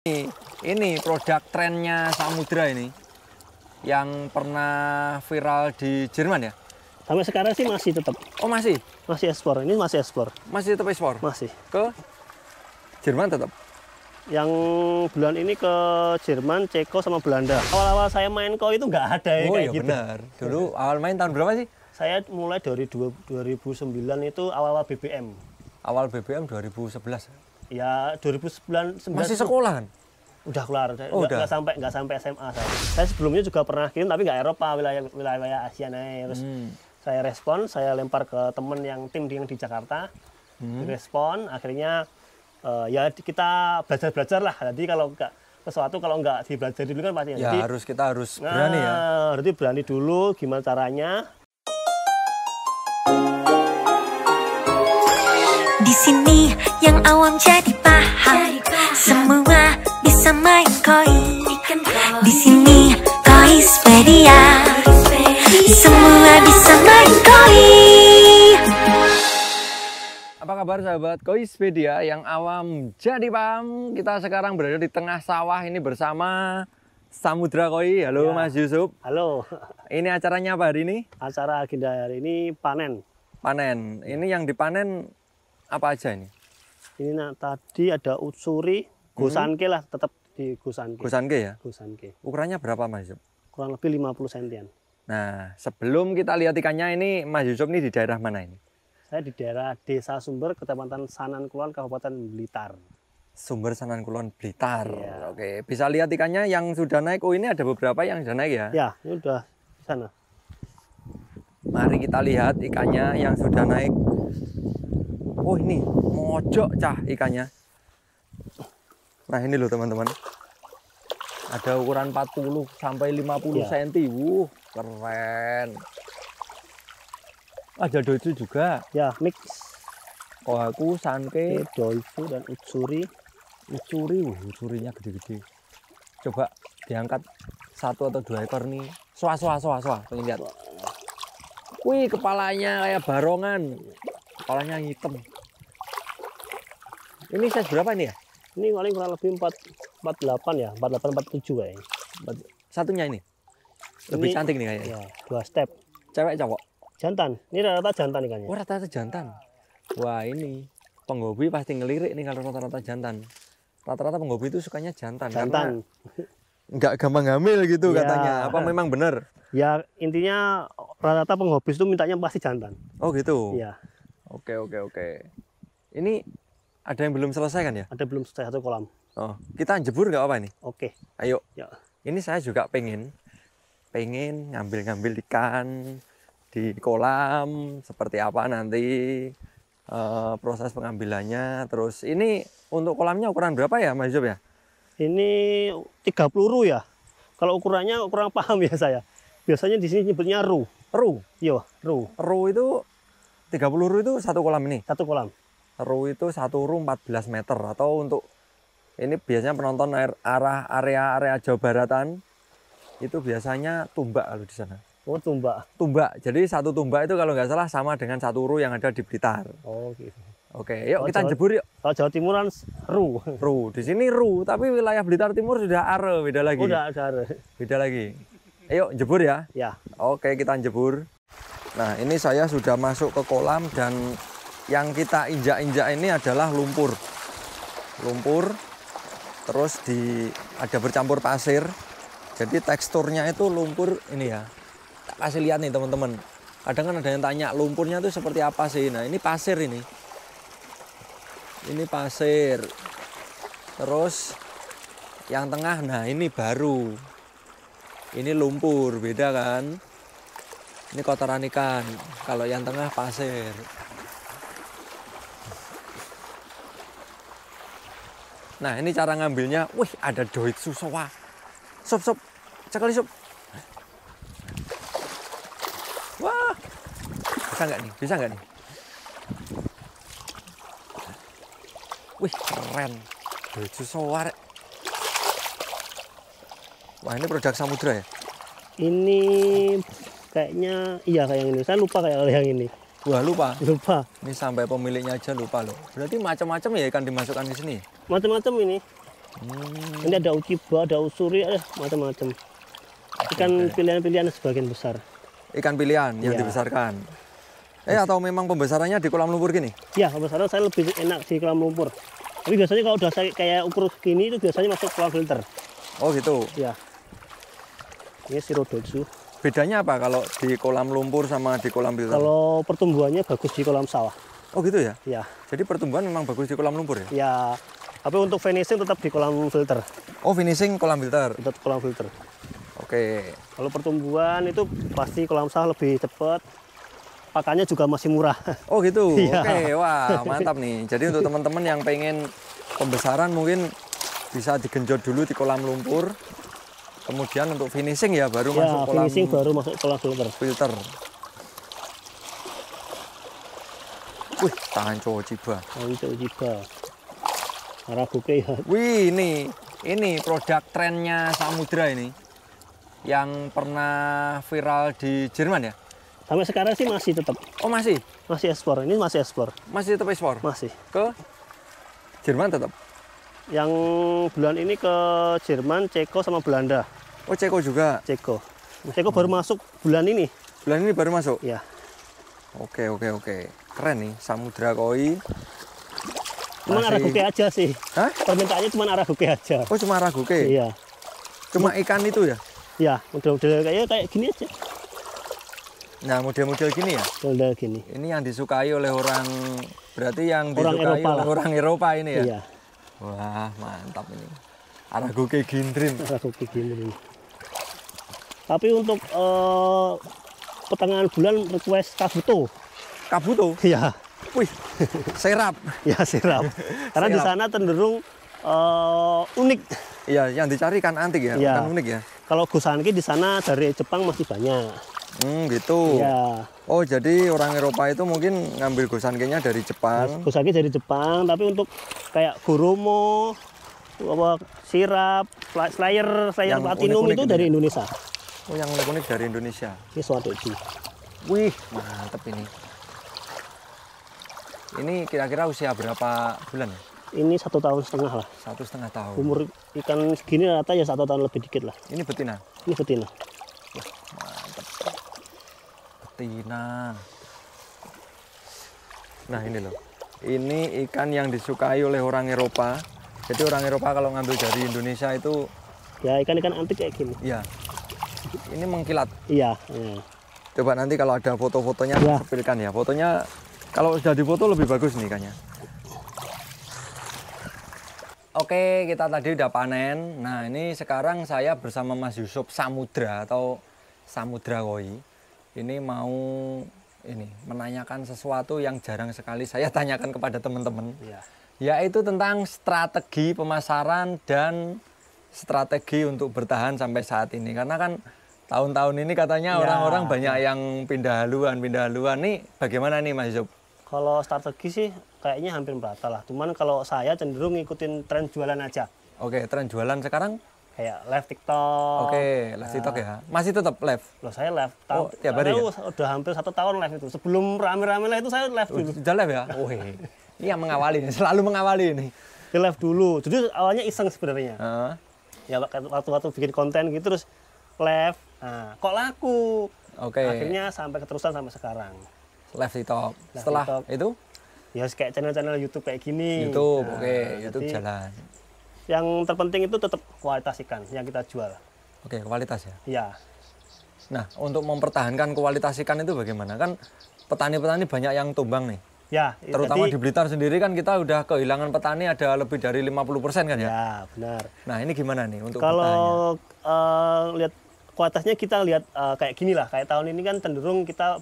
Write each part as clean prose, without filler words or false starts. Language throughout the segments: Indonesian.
Ini produk trennya Samudra ini yang pernah viral di Jerman ya? Sampai sekarang sih masih tetap. Oh masih? Masih ekspor, ini masih ekspor. Masih tetap ekspor? Masih. Ke Jerman tetap? Yang bulan ini ke Jerman, Ceko, sama Belanda. Awal-awal saya main koi itu nggak ada ya oh, kayak iya gitu. Benar. Dulu awal main tahun berapa sih? Saya mulai dari 2009 itu awal-awal BBM. Awal BBM 2011. Ya 2009 Masih sekolah kan? Udah keluar, Oh, nggak sampai SMA saya. Saya sebelumnya juga pernah kirim tapi nggak Eropa, wilayah Asia nih. Terus saya respon, saya lempar ke temen yang tim yang di Jakarta, direspon, akhirnya ya kita belajar lah. Jadi kalau nggak sesuatu kalau nggak dibelajar dulu kan pasti. Ya jadi, kita harus berani ya. Berarti berani dulu, gimana caranya? Di sini yang awam jadi paham, semua bisa main koi. Di sini Koispedia, semua bisa main koi. Apa kabar sahabat Koispedia yang awam jadi paham? Kita sekarang berada di tengah sawah ini bersama Samudra Koi. Halo ya. Mas Yusuf. Halo. Ini acaranya apa hari ini? Acara agenda hari ini panen. Panen. Ini yang dipanen apa aja ini? Ini tadi ada utsuri, gosanke lah, tetap di gosanke. Gosanke ya? Gosanke. Ukurannya berapa Mas Yusuf? Kurang lebih 50 sentian. Nah, sebelum kita lihat ikannya ini, Mas Yusuf ini di daerah mana ini? Saya di daerah Desa Sumber, Kecamatan Sanan Kulon, Kabupaten Blitar. Sumber Sanan Kulon, Blitar. Ya. Oke, bisa lihat ikannya yang sudah naik. Oh, ini ada beberapa yang sudah naik ya? Ya, ini udah di sana. Mari kita lihat ikannya yang sudah naik. Oh, ini mojok cah ikannya. Nah, ini loh teman-teman. Ada ukuran 40 sampai 50 ya. cm. Keren. Ada doisu juga. Ya, mix. Kohaku, sanke, Doisu dan utsuri. Utsuri, utsurinya gede-gede. Coba diangkat 1 atau 2 ekor nih. Soa. Pengen lihat. Wih, kepalanya kayak barongan. Kepalanya hitam. Ini size berapa ini ya? Ini paling kurang lebih 48 ya, 47 kayaknya. Satunya ini? Lebih Ini, cantik nih kayaknya. Ya, 2 step. Cewek cowok? Jantan. Ini rata-rata jantan ikannya. Oh, rata-rata jantan. Wah, ini penghobi pasti ngelirik nih kalau rata-rata jantan. Rata-rata penghobi itu sukanya jantan. Jantan. Nggak gampang hamil gitu Ya. katanya. Apa memang benar? Ya, intinya rata-rata penghobis itu mintanya pasti jantan. Oh gitu? Iya. Oke. Ini ada yang belum selesai kan ya? Ada belum selesai 1 kolam. Oh, kita jebur nggak apa ini? Oke. Ayo. Ya. Ini saya juga pengen ngambil ikan di kolam. Seperti apa nanti proses pengambilannya. Terus ini untuk kolamnya ukuran berapa ya Mas Yusuf ya? Ini 3 peluru ya. Kalau ukurannya kurang paham ya saya. Biasanya di sini nyebutnya ru. Ru? Iya, ru. Ru itu 3 peluru itu 1 kolam ini? 1 kolam. Ru itu 1 ru 14 meter. Atau untuk ini biasanya penonton area Jawa Baratan itu biasanya tumbak kalau di sana. Oh, tumbak. Tumbak. Jadi 1 tumbak itu kalau nggak salah sama dengan 1 ru yang ada di Blitar. Oh, gitu. Oke, yuk kita jebur yuk. Kalau Jawa Timuran ru. Ru, di sini ru, tapi wilayah Blitar Timur sudah are, beda lagi. Udah ada. Beda lagi. Ayo jebur ya. Ya. Oke, kita jebur. Nah, ini saya sudah masuk ke kolam dan yang kita injak-injak ini adalah lumpur. Lumpur. Terus ada bercampur pasir. Jadi teksturnya itu lumpur ini ya. Tak kasih lihat nih teman-teman. Kadang kan ada yang tanya lumpurnya itu seperti apa sih? Nah, ini pasir ini. Ini pasir. Terus yang tengah, nah ini baru. Ini lumpur, beda kan? Ini kotoran ikan. Kalau yang tengah pasir. Nah, ini cara ngambilnya. Wih, ada doitsu soa. Sob. Cekali sob. Wah. Bisa nggak nih? Wih, keren. Doitsu soa. Wah, ini produk Samudra ya? Ini kayaknya iya kayak yang ini. Saya lupa kayak yang ini. Wah, lupa. Lupa. Ini sampai pemiliknya aja lupa loh. Berarti macam-macam ya ikan dimasukkan di sini? Macam-macam ini. Ini ada uchiba, ada usuri, macam-macam. Ikan pilihan-pilihan sebagian besar. Ikan pilihan yang dibesarkan. Atau memang pembesarannya di kolam lumpur gini? Ya, pembesaran saya lebih enak di kolam lumpur. Tapi biasanya kalau udah kayak ukur gini itu biasanya masuk kolam filter. Oh gitu. Ya. Ini Shirodotsu. Bedanya apa kalau di kolam lumpur sama di kolam filter? Kalau pertumbuhannya bagus di kolam sawah. Oh gitu ya? Ya. Jadi pertumbuhan memang bagus di kolam lumpur ya? Ya. Tapi untuk finishing tetap di kolam filter. Oh finishing kolam filter? Tetap kolam filter. Oke. Kalau pertumbuhan itu pasti kolam sawah lebih cepat. Pakannya juga masih murah. Oh gitu? Iya. Oke, wah mantap nih. Jadi untuk teman-teman yang pengen pembesaran mungkin bisa digenjot dulu di kolam lumpur. Kemudian untuk finishing ya baru masuk kolam finishing baru masuk kolam filter. Wih, tanco ciba. Tanco ciba. Haraguke ya. Wih, ini produk trennya Samudra ini. Yang pernah viral di Jerman ya? Sampai sekarang sih masih tetap. Oh, masih? Masih ekspor. Ini masih ekspor. Masih tetap ekspor? Masih. Ke Jerman tetap? Yang bulan ini ke Jerman, Ceko sama Belanda. Oh, Ceko juga? Ceko. Ceko baru masuk bulan ini. Bulan ini baru masuk? Ya. Oke. Keren nih, Samudra Koi. Cuman Haraguke aja sih. Hah? Permintaannya cuma Haraguke aja. Oh, cuma Haraguke? Iya. Cuma ikan itu ya? Ya, model-model kayak gini aja. Nah, model-model gini ya? Model gini. Ini yang disukai oleh orang, berarti yang Orang disukai Eropa oleh lah. orang Eropa ini ya? Iya. Wah, mantap ini. Haraguke Gindrim. Haraguke gini. Tapi untuk pertengahan bulan request kabuto. Kabuto? Iya. Wih, serap. Ya serap. Karena di sana cenderung unik. Iya, yang dicari ikan antik ya, Iya. ikan unik ya. Kalau Gosanki di sana dari Jepang masih banyak. Gitu. Iya. Oh, jadi orang Eropa itu mungkin ngambil gosankinya dari Jepang. Gosanki dari Jepang, tapi untuk kayak goromo, sirap, slayer Yang platinum unik-unik itu ini dari ya? Indonesia. Oh, yang unik dari Indonesia. Ini Swadeji. Wih, mantep ini. Ini kira-kira usia berapa bulan? Ini 1,5 tahun lah. 1,5 tahun. Umur ikan segini rata ya 1 tahun lebih dikit lah. Ini betina. Ini betina. Mantap. Betina. Nah, ini loh. Ini ikan yang disukai oleh orang Eropa. Jadi orang Eropa kalau ngambil dari Indonesia itu Ya ikan-ikan antik kayak gini. ya. Ini mengkilat. Iya. Coba nanti kalau ada foto-fotonya Ya. sepilkan ya. Fotonya kalau sudah difoto lebih bagus nih ikannya. Oke, kita tadi udah panen. Nah, ini sekarang saya bersama Mas Yusuf Samudra atau Samudra Koi. Ini mau menanyakan sesuatu yang jarang sekali saya tanyakan kepada teman-teman. Iya. Yaitu tentang strategi pemasaran dan strategi untuk bertahan sampai saat ini. Karena kan tahun-tahun ini katanya Ya. orang-orang banyak yang pindah haluan. Nih, bagaimana nih Mas Yusuf? Kalau strategi sih kayaknya hampir merata lah. Cuman kalau saya cenderung ngikutin tren jualan aja. Oke, tren jualan sekarang? Kayak live TikTok. Oke, live TikTok ya. Masih tetap live? Loh saya live. Oh, tiap hari ya? Udah hampir 1 tahun live itu. Sebelum rame-rame lah itu saya live dulu. Sudah live ya? Oh, iya mengawali, selalu mengawali ini. Di live dulu. Jadi awalnya iseng sebenarnya. Heeh. Ya waktu-waktu bikin konten gitu terus live. Nah, kok laku. Oke. Akhirnya sampai keterusan sampai sekarang. Live TikTok. Live Setelah TikTok. itu Ya kayak channel-channel YouTube kayak gini. YouTube, Nah, oke, YouTube jadi jalan. Yang terpenting itu tetap kualitas ikan yang kita jual. Oke, kualitas ya. Iya. Nah, untuk mempertahankan kualitas ikan itu bagaimana? Kan petani-petani banyak yang tumbang nih. Ya, Terutama jadi- di Blitar sendiri kan kita udah kehilangan petani ada lebih dari 50% kan ya? Ya, benar. Nah, ini gimana nih untuk bertahannya? Kalau lihat kualitasnya kita lihat kayak gini lah. Kayak tahun ini kan cenderung kita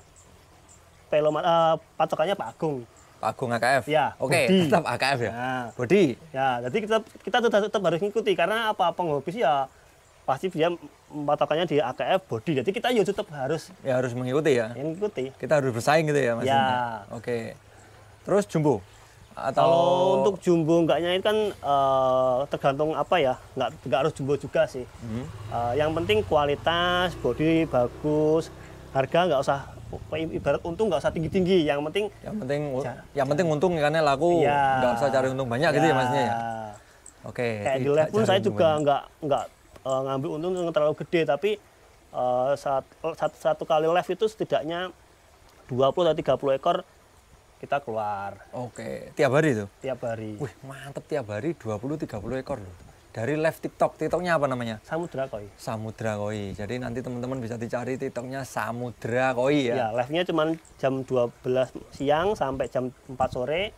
patokannya Pak Agung. Pak Agung AKF? Ya, Oke, bodi. tetap AKF ya? Nah. Bodi? Ya, jadi kita tetap harus ngikuti karena apa penghobis ya pasti dia patokannya di AKF body. Jadi kita ya tetap harus Ya harus mengikuti ya? ngikuti. Kita harus bersaing gitu ya Mas? Ya. Indra? Oke. Terus jumbo? Atau Kalau untuk jumbo enggaknya itu kan tergantung apa ya, nggak harus jumbo juga sih. Yang penting kualitas, body bagus, harga nggak usah ibarat untung nggak usah tinggi-tinggi. Yang penting yang penting untung ikannya laku, ya, nggak usah cari untung banyak gitu ya Masnya ya? Oke. Kayak di tidak live pun saya jaring juga banyak. nggak ngambil untung yang terlalu gede, tapi satu kali live itu setidaknya 20 atau 30 ekor kita keluar Oke, tiap hari tuh. tiap hari. Wih, mantep, tiap hari 20-30 ekor loh. Dari live TikTok. TikToknya apa namanya? Samudra Koi. Samudra Koi. Jadi nanti teman-teman bisa dicari TikToknya Samudra Koi ya. Ya, live-nya cuma jam 12 siang sampai jam 4 sore,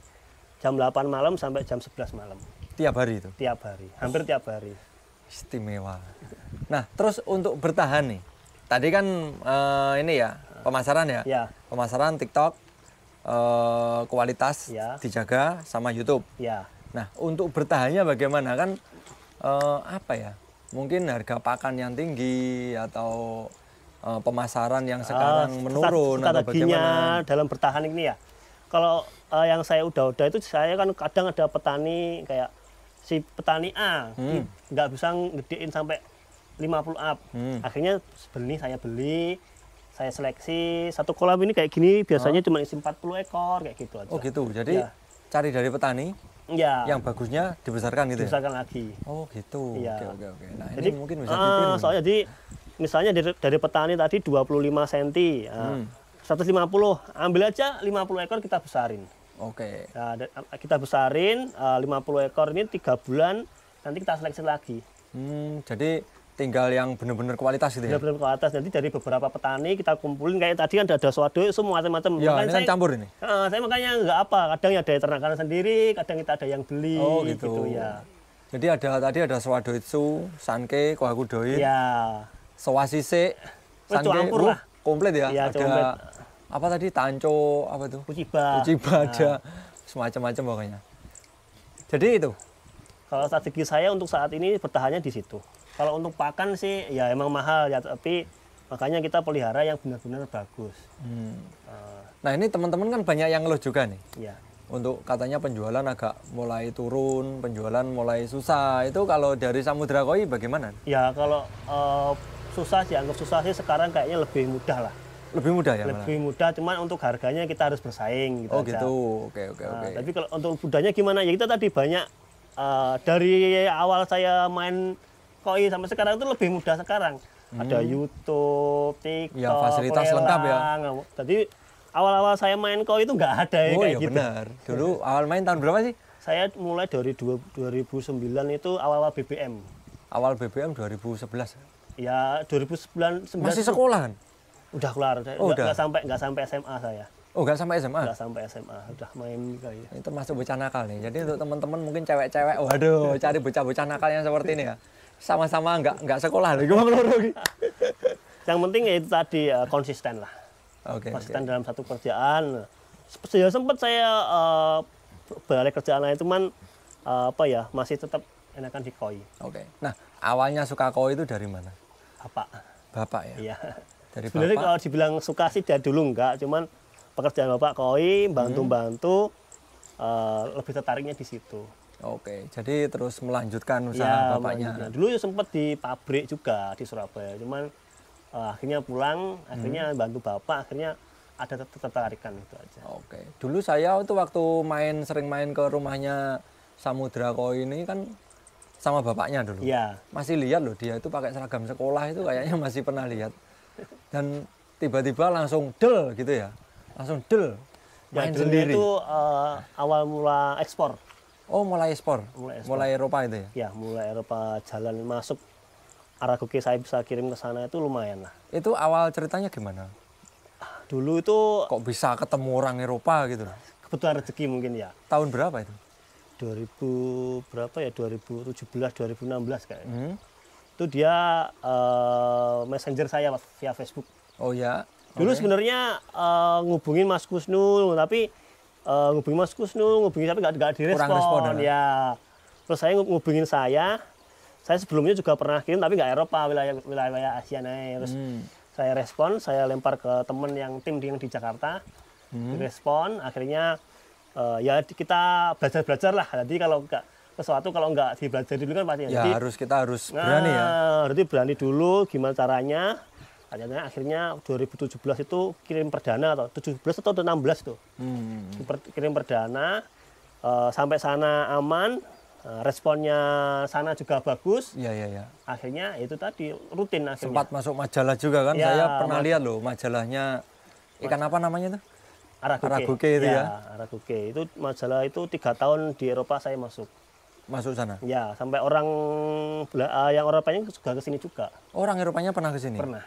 jam 8 malam sampai jam 11 malam. Tiap hari itu. Tiap hari, hampir tiap hari. Istimewa. Nah, terus untuk bertahan nih. Tadi kan ini ya, pemasaran ya. Ya, Pemasaran TikTok, kualitas Ya. dijaga sama YouTube. ya. Nah, untuk bertahannya bagaimana kan? Apa ya? Mungkin harga pakan yang tinggi atau pemasaran yang sekarang menurun atau Strateginya bagaimana? dalam bertahan ini ya. Kalau yang saya udah itu saya kan kadang ada petani kayak si petani A nggak bisa ngedein sampai 50 up. Akhirnya saya beli, saya seleksi satu kolam ini kayak gini biasanya cuma isi 40 ekor kayak gitu aja. Oh gitu. Jadi Ya. cari dari petani Ya, yang bagusnya dibesarkan gitu ya? dibesarkan lagi. Oh gitu. Iya. Oke. Nah, Jadi ini mungkin bisa ditiru. soalnya jadi misalnya dari petani tadi 25 cm, 150, ambil aja 50 ekor kita besarin. Oke. Nah, kita besarin 50 ekor ini 3 bulan, nanti kita seleksi lagi. Jadi tinggal yang benar-benar kualitas gitu ya? Benar-benar ke atas. Nanti dari beberapa petani kita kumpulin kayak tadi kan ada swado semua macam-macam. Ya, Makanya ini kan campur ini. saya makanya nggak apa, kadang ada yang ternakan sendiri, kadang kita ada yang beli. Oh gitu. Ya. Jadi ada Swadoitsu, Sanke, Kohakudoin, Ya. Sowasise, Wes, Sanke, campur lah. komplit ya. Iya, Ada komplit. apa tadi Tanco apa tuh? Uciba. Uciba ada semacam-macam pokoknya. Jadi itu. Kalau strategi saya untuk saat ini bertahannya di situ. Kalau untuk pakan sih ya emang mahal ya, tapi makanya kita pelihara yang benar-benar bagus. Nah ini teman-teman kan banyak yang ngeluh juga nih. Ya. Untuk katanya penjualan agak mulai turun, penjualan mulai susah. Itu kalau dari Samudra Koi bagaimana? Ya kalau susah sih, anggap susah sih sekarang kayaknya lebih mudah lah. Lebih mudah ya malah? Lebih mudah, cuman untuk harganya kita harus bersaing gitu Oh aja. gitu, oke. Nah, tapi kalau untuk budayanya gimana? Ya kita tadi banyak dari awal saya main koi sampai sekarang itu lebih mudah sekarang. Ada YouTube, TikTok, Ya, fasilitas lengkap ya. lelang. Jadi awal-awal saya main koi itu nggak ada Oh kayak iya gitu. benar. Dulu awal main tahun berapa sih? Saya mulai dari 2009 itu awal-awal BBM. Awal BBM 2011. Ya 2009 Masih sekolahan? udah keluar. Oh, udah. Nggak sampai SMA saya. Oh nggak sampai SMA? Nggak sampai SMA, udah main koi. Ini termasuk bocah nakal nih. Jadi untuk teman-teman mungkin cewek-cewek, waduh, cari bocah-bocah nakal yang seperti ini ya. Sama-sama nggak sekolah lagi. Yang penting ya itu tadi konsisten lah. Oke. Konsisten dalam satu kerjaan. Ya sempat saya balik kerjaan lain, cuman masih tetap enakan di koi. Oke. Nah awalnya suka koi itu dari mana? Bapak ya. Iya. Dari Sebenarnya bapak. kalau dibilang suka sih dari dulu enggak, cuman pekerjaan bapak koi, bantu-bantu, lebih tertariknya di situ. Oke. Jadi terus melanjutkan usaha Ya, bapaknya. makanya. Dulu sempat di pabrik juga di Surabaya, cuman akhirnya pulang, akhirnya bantu bapak, akhirnya ada ketertarikan itu aja. Oke. Dulu saya itu waktu sering main ke rumahnya Samudra Koi ini kan sama bapaknya dulu. Iya. Masih lihat loh dia itu pakai seragam sekolah itu kayaknya masih pernah lihat. Dan tiba-tiba langsung del gitu ya. Langsung del. Main dulu sendiri. itu awal mula ekspor. Oh, mulai ekspor. Mulai ekspor. Mulai Eropa itu ya. Ya, mulai Eropa jalan masuk Aragoke saya bisa kirim ke sana itu lumayan lah. Itu awal ceritanya gimana? Dulu itu Kok bisa ketemu orang Eropa gitu loh? kebetulan rezeki mungkin ya. Tahun berapa itu? 2017 2016 kayaknya. Itu dia messenger saya via Facebook. Oh ya. Dulu Oke. sebenarnya ngubungin Mas Kusnul, tapi ngubungin Mas Kusnul, ngubungin tapi nggak direspon. Kurang respon, Ya. Terus saya ngubungin saya sebelumnya juga pernah kirim tapi nggak Eropa, wilayah Asia nih. Terus saya respon, saya lempar ke temen yang tim yang di Jakarta, direspon, akhirnya ya kita belajar lah. Jadi kalau nggak sesuatu kalau nggak dipelajari dulu kan pasti. Ya Jadi, kita harus berani ya. Berarti berani dulu gimana caranya. Akhirnya 2017 itu kirim perdana atau 17 atau 16 tuh. Kirim perdana sampai sana aman. responnya sana juga bagus. Iya, iya, iya. Akhirnya itu tadi rutin akhirnya. Sempat masuk majalah juga kan? Ya, Saya pernah lihat loh majalahnya ikan apa namanya tuh? Aragoke itu ya? Aragoke. Itu majalah itu 3 tahun di Eropa saya masuk. Masuk sana? Ya, sampai orang yang Eropanya juga ke sini juga. Orang Eropanya pernah ke sini? Pernah.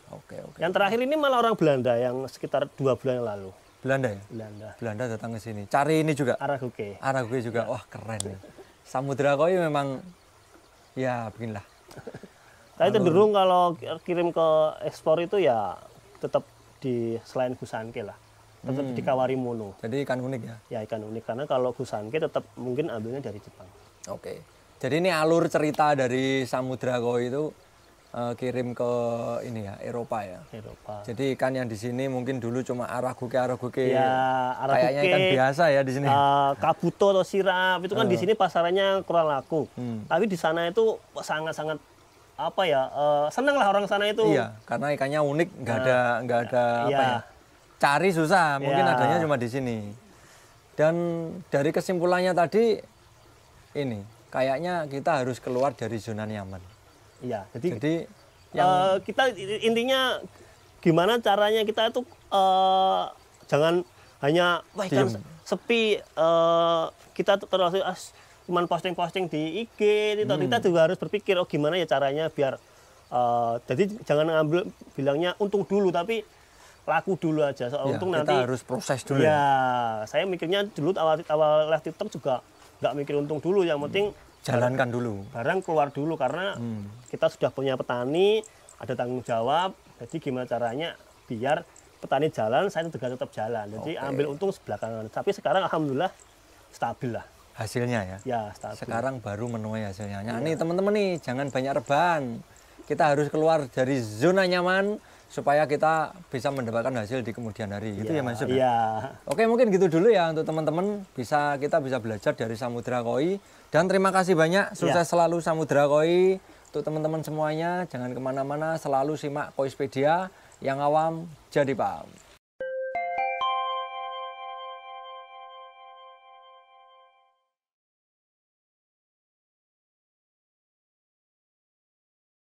Oke, oke. Yang terakhir ini malah orang Belanda yang sekitar 2 bulan yang lalu. Belanda ya? Belanda. Belanda datang ke sini. Cari ini juga? Aragoke. Aragoke juga. Wah, keren ya. Samudra Koi memang ya beginilah. Saya cenderung kalau kirim ke ekspor itu ya tetap di selain Gusanke lah. Tetap di Kawarimono. Jadi ikan unik ya? Ya ikan unik karena kalau Gusanke tetap mungkin ambilnya dari Jepang. Oke. Jadi ini alur cerita dari Samudra Koi itu kirim ke ini ya, Eropa ya. Eropa. Jadi ikan yang di sini mungkin dulu cuma aragoke. Ya, aragoke. Kayaknya ikan biasa ya di sini. Kabuto atau sirap itu kan di sini pasarannya kurang laku. Tapi di sana itu sangat-sangat apa ya? Senang lah orang sana itu. Iya, karena ikannya unik, nggak ada apa iya. ya? Cari susah, mungkin Iya. adanya cuma di sini. Dan dari kesimpulannya tadi ini kayaknya kita harus keluar dari zona nyaman. Iya, Jadi kita intinya gimana caranya kita itu jangan hanya wah ikan sepi kita terus cuman posting-posting di IG itu kita juga harus berpikir oh gimana ya caranya biar jadi jangan ngambil bilangnya untung dulu tapi laku dulu aja soal untung kita nanti harus proses dulu. Ya, saya mikirnya dulu awal live TikTok juga nggak mikir untung dulu yang penting Jalankan dulu. Barang keluar dulu karena kita sudah punya petani, ada tanggung jawab. Jadi gimana caranya biar petani jalan, saya juga tetap jalan. Jadi ambil untung sebelakangan. Tapi sekarang alhamdulillah stabil lah. Hasilnya ya? Ya, stabil. Sekarang baru menuai hasilnya. Nah, nih teman-teman nih, jangan banyak rebahan. Kita harus keluar dari zona nyaman supaya kita bisa mendapatkan hasil di kemudian hari. Itu ya Mas Yusuf? Iya. Oke, mungkin gitu dulu ya untuk teman-teman. Kita bisa belajar dari Samudra Koi. Dan terima kasih banyak. Sukses selalu Samudra Koi. Untuk teman-teman semuanya, jangan kemana-mana. Selalu simak Koispedia. Yang awam jadi paham.